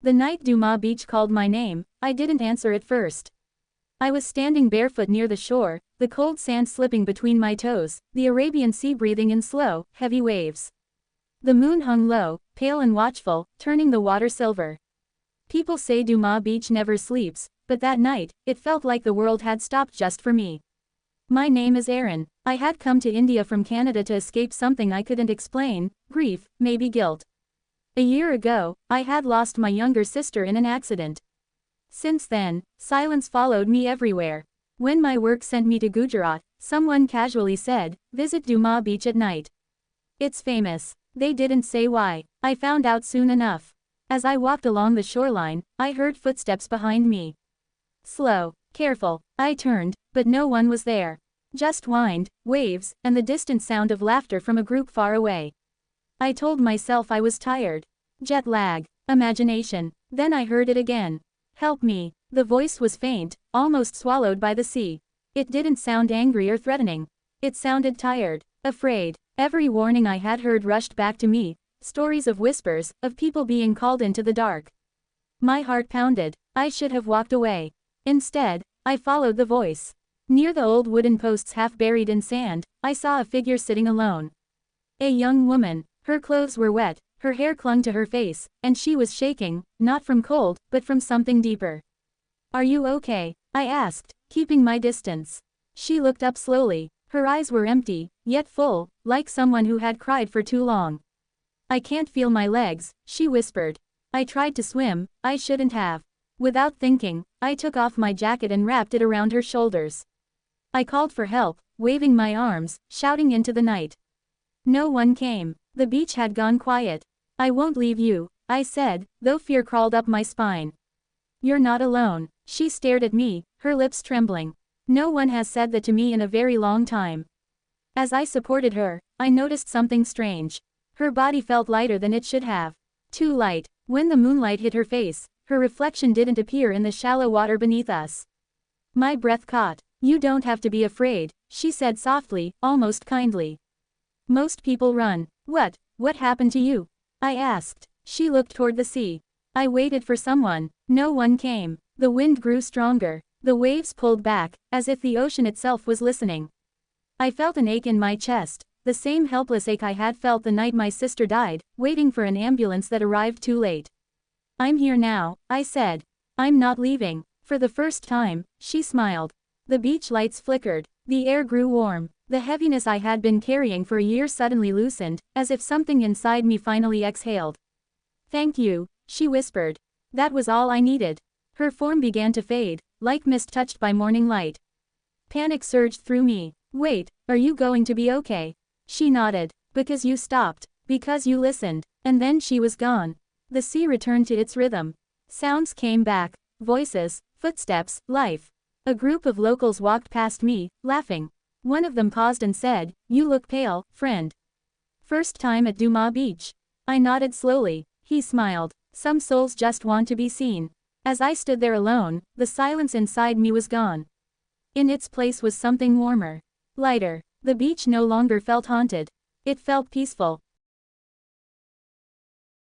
The night Dumas Beach called my name, I didn't answer at first. I was standing barefoot near the shore, the cold sand slipping between my toes, the Arabian Sea breathing in slow, heavy waves. The moon hung low, pale and watchful, turning the water silver. People say Dumas Beach never sleeps, but that night, it felt like the world had stopped just for me. My name is Aaron. I had come to India from Canada to escape something I couldn't explain, grief, maybe guilt. A year ago, I had lost my younger sister in an accident. Since then, silence followed me everywhere. When my work sent me to Gujarat, someone casually said, "Visit Dumas Beach at night. It's famous." They didn't say why. I found out soon enough. As I walked along the shoreline, I heard footsteps behind me. Slow, careful. I turned, but no one was there. Just wind, waves, and the distant sound of laughter from a group far away. I told myself I was tired. Jet lag. Imagination. Then I heard it again. "Help me." The voice was faint, almost swallowed by the sea. It didn't sound angry or threatening. It sounded tired, afraid. Every warning I had heard rushed back to me, stories of whispers, of people being called into the dark. My heart pounded. I should have walked away. Instead, I followed the voice. Near the old wooden posts half buried in sand, I saw a figure sitting alone. A young woman. Her clothes were wet, her hair clung to her face, and she was shaking, not from cold, but from something deeper. "Are you okay?" I asked, keeping my distance. She looked up slowly. Her eyes were empty, yet full, like someone who had cried for too long. "I can't feel my legs," she whispered. "I tried to swim, I shouldn't have." Without thinking, I took off my jacket and wrapped it around her shoulders. I called for help, waving my arms, shouting into the night. No one came. The beach had gone quiet. "I won't leave you," I said, though fear crawled up my spine. "You're not alone." She stared at me, her lips trembling. No one has said that to me in a very long time. As I supported her, I noticed something strange. Her body felt lighter than it should have. Too light. When the moonlight hit her face, her reflection didn't appear in the shallow water beneath us. My breath caught. "You don't have to be afraid," she said softly, almost kindly. "Most people run." What happened to you?" I asked. She looked toward the sea. I waited for someone. No one came. The wind grew stronger. The waves pulled back, as if the ocean itself was listening. I felt an ache in my chest, the same helpless ache I had felt the night my sister died, waiting for an ambulance that arrived too late. "I'm here now," I said. "I'm not leaving." For the first time, she smiled. The beach lights flickered. The air grew warm. The heaviness I had been carrying for a year suddenly loosened, as if something inside me finally exhaled. "Thank you," she whispered. That was all I needed. Her form began to fade, like mist touched by morning light. Panic surged through me. "Wait, are you going to be okay?" She nodded. "Because you stopped. Because you listened." And then she was gone. The sea returned to its rhythm. Sounds came back. Voices, footsteps, life. A group of locals walked past me, laughing. One of them paused and said, "You look pale, friend." "First time at Dumas Beach." I nodded slowly. He smiled. "Some souls just want to be seen." As I stood there alone, the silence inside me was gone. In its place was something warmer. Lighter. The beach no longer felt haunted. It felt peaceful.